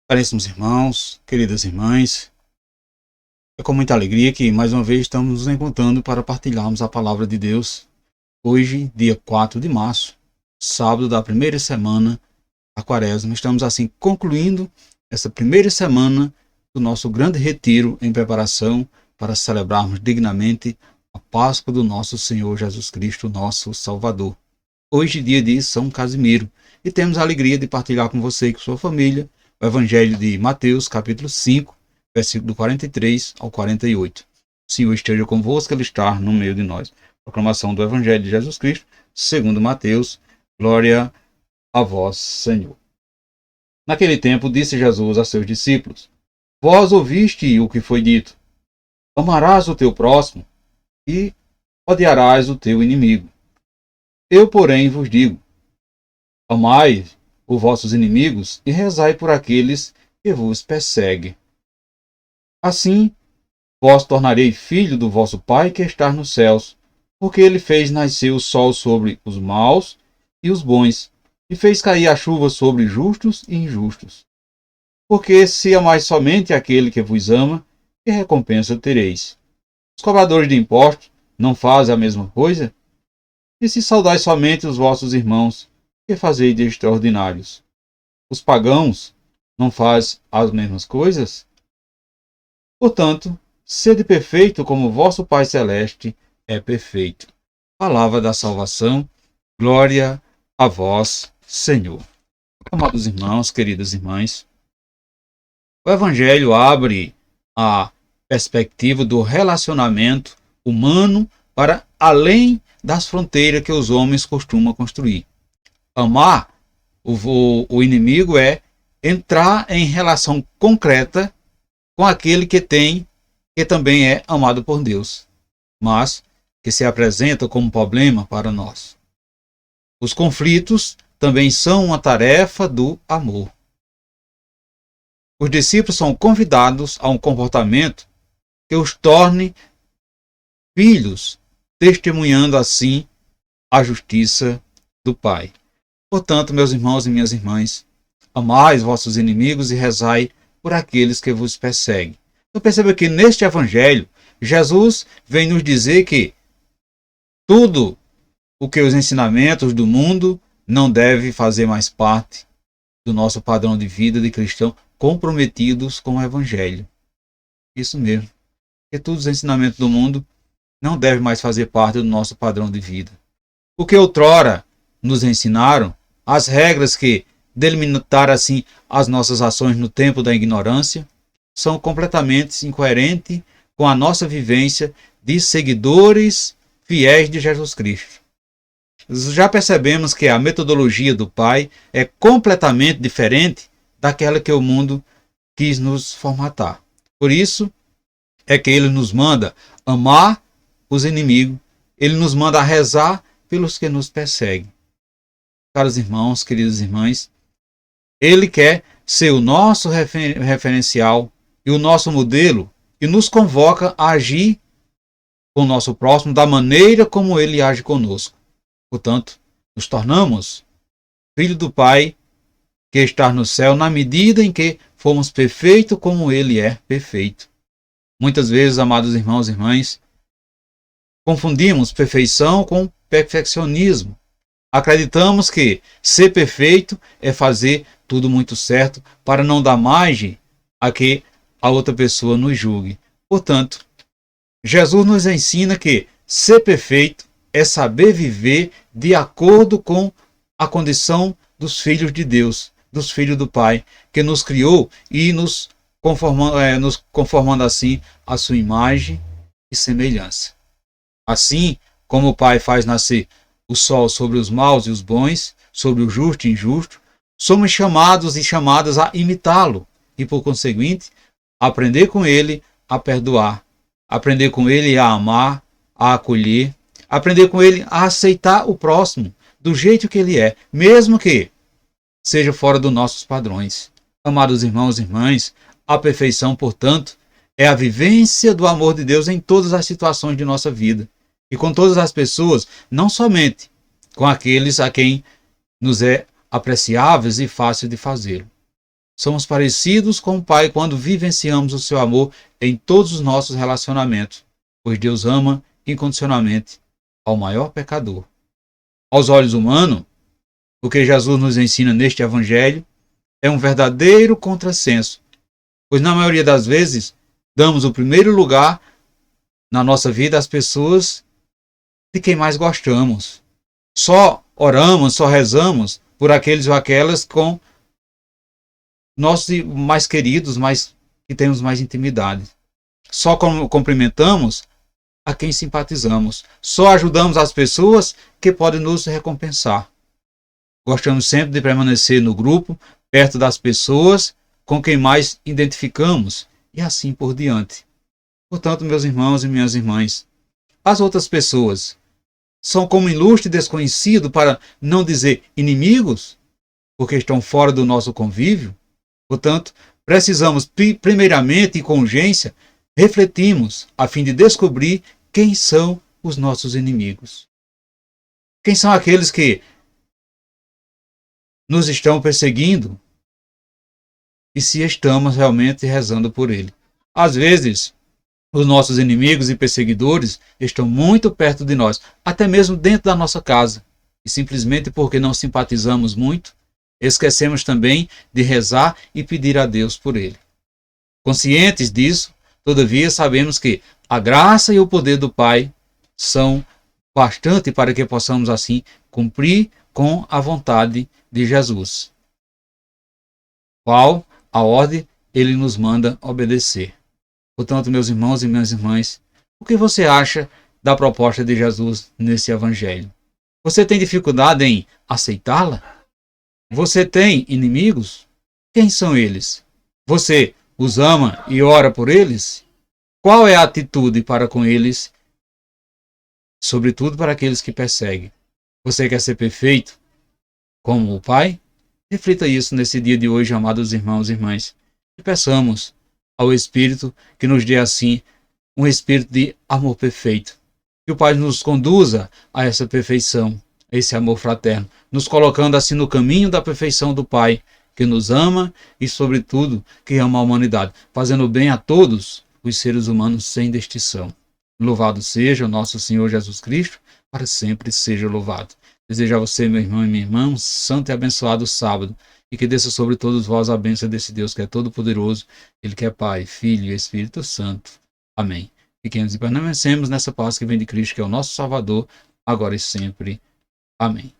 Caríssimos irmãos, queridas irmãs, é com muita alegria que mais uma vez estamos nos encontrando para partilharmos a palavra de Deus. Hoje, dia 4 de março, sábado da primeira semana da Quaresma, estamos assim concluindo essa primeira semana do nosso grande retiro em preparação para celebrarmos dignamente a Páscoa do nosso Senhor Jesus Cristo, nosso Salvador. Hoje, dia de São Casimiro, e temos a alegria de partilhar com você e com sua família o Evangelho de Mateus, capítulo 5, versículo do 43 ao 48. O Senhor esteja convosco, Ele está no meio de nós. Proclamação do Evangelho de Jesus Cristo, segundo Mateus. Glória a vós, Senhor. Naquele tempo disse Jesus a seus discípulos: Vós ouviste o que foi dito: amarás o teu próximo e odiarás o teu inimigo. Eu, porém, vos digo: amai os vossos inimigos e rezai por aqueles que vos perseguem. Assim, vós tornarei filho do vosso Pai que está nos céus, porque ele fez nascer o sol sobre os maus e os bons, e fez cair a chuva sobre justos e injustos. Porque se amais somente aquele que vos ama, que recompensa tereis? Os cobradores de impostos não fazem a mesma coisa? E se saudais somente os vossos irmãos, que fazeis de extraordinários? Os pagãos não fazem as mesmas coisas? Portanto, sede perfeito como vosso Pai Celeste é perfeito. Palavra da salvação, glória a vós, Senhor. Amados irmãos, queridas irmãs, o Evangelho abre a perspectiva do relacionamento humano para além das fronteiras que os homens costumam construir. Amar o inimigo é entrar em relação concreta com aquele que também é amado por Deus, mas que se apresenta como problema para nós. Os conflitos também são uma tarefa do amor. Os discípulos são convidados a um comportamento que os torne filhos, testemunhando assim a justiça do Pai. Portanto, meus irmãos e minhas irmãs, amai os vossos inimigos e rezai por aqueles que vos perseguem. Então perceba que neste Evangelho, Jesus vem nos dizer que tudo o que os ensinamentos do mundo não deve fazer mais parte do nosso padrão de vida de cristão comprometidos com o Evangelho. Isso mesmo. Que todos os ensinamentos do mundo não devem mais fazer parte do nosso padrão de vida. O que outrora nos ensinaram, as regras que delimitaram assim as nossas ações no tempo da ignorância, são completamente incoerentes com a nossa vivência de seguidores fiéis de Jesus Cristo. Já percebemos que a metodologia do Pai é completamente diferente daquela que o mundo quis nos formatar. Por isso é que ele nos manda amar os inimigos, ele nos manda rezar pelos que nos perseguem. Caros irmãos, queridas irmãs, ele quer ser o nosso referencial e o nosso modelo e nos convoca a agir com o nosso próximo da maneira como ele age conosco. Portanto, nos tornamos filhos do Pai que está no céu na medida em que fomos perfeitos como ele é perfeito. Muitas vezes, amados irmãos e irmãs, confundimos perfeição com perfeccionismo. Acreditamos que ser perfeito é fazer tudo muito certo para não dar margem a que a outra pessoa nos julgue. Portanto, Jesus nos ensina que ser perfeito é saber viver de acordo com a condição dos filhos de Deus, dos filhos do Pai, que nos criou e nos conformando assim a sua imagem e semelhança. Assim como o Pai faz nascer o sol sobre os maus e os bons, sobre o justo e injusto, somos chamados e chamadas a imitá-lo e, por conseguinte, aprender com ele a perdoar, aprender com ele a amar, a acolher, aprender com ele a aceitar o próximo do jeito que ele é, mesmo que seja fora dos nossos padrões. Amados irmãos e irmãs, a perfeição, portanto, é a vivência do amor de Deus em todas as situações de nossa vida e com todas as pessoas, não somente com aqueles a quem nos é apreciáveis e fácil de fazê-lo. Somos parecidos com o Pai quando vivenciamos o seu amor em todos os nossos relacionamentos, pois Deus ama incondicionalmente ao maior pecador. Aos olhos humanos, o que Jesus nos ensina neste Evangelho é um verdadeiro contrassenso, pois na maioria das vezes damos o primeiro lugar na nossa vida às pessoas de quem mais gostamos. Só oramos, só rezamos por aqueles ou aquelas com nossos mais queridos, que temos mais intimidade. Só cumprimentamos a quem simpatizamos. Só ajudamos as pessoas que podem nos recompensar. Gostamos sempre de permanecer no grupo, perto das pessoas com quem mais identificamos e assim por diante. Portanto, meus irmãos e minhas irmãs, as outras pessoas são como ilustre desconhecido, para não dizer inimigos, porque estão fora do nosso convívio. Portanto, precisamos primeiramente e com urgência refletirmos a fim de descobrir quem são os nossos inimigos. Quem são aqueles que nos estão perseguindo e se estamos realmente rezando por ele. Às vezes, os nossos inimigos e perseguidores estão muito perto de nós, até mesmo dentro da nossa casa. E simplesmente porque não simpatizamos muito, esquecemos também de rezar e pedir a Deus por ele. Conscientes disso, todavia sabemos que a graça e o poder do Pai são bastante para que possamos assim cumprir com a vontade de Jesus, qual a ordem ele nos manda obedecer. Portanto, meus irmãos e minhas irmãs, o que você acha da proposta de Jesus nesse Evangelho? Você tem dificuldade em aceitá-la? Você tem inimigos? Quem são eles? Você os ama e ora por eles? Qual é a atitude para com eles, sobretudo para aqueles que perseguem? Você quer ser perfeito como o Pai? Reflita isso nesse dia de hoje, amados irmãos e irmãs. E peçamos ao Espírito que nos dê assim um espírito de amor perfeito. Que o Pai nos conduza a essa perfeição, a esse amor fraterno, nos colocando assim no caminho da perfeição do Pai, que nos ama e, sobretudo, que ama a humanidade, fazendo bem a todos os seres humanos sem distinção. Louvado seja o nosso Senhor Jesus Cristo, para sempre seja louvado. Desejo a você, meu irmão e minha irmã, um santo e abençoado sábado, e que desça sobre todos vós a bênção desse Deus que é todo-poderoso, Ele que é Pai, Filho e Espírito Santo. Amém. Fiquemos e permanecemos nessa paz que vem de Cristo, que é o nosso Salvador, agora e sempre. Amém.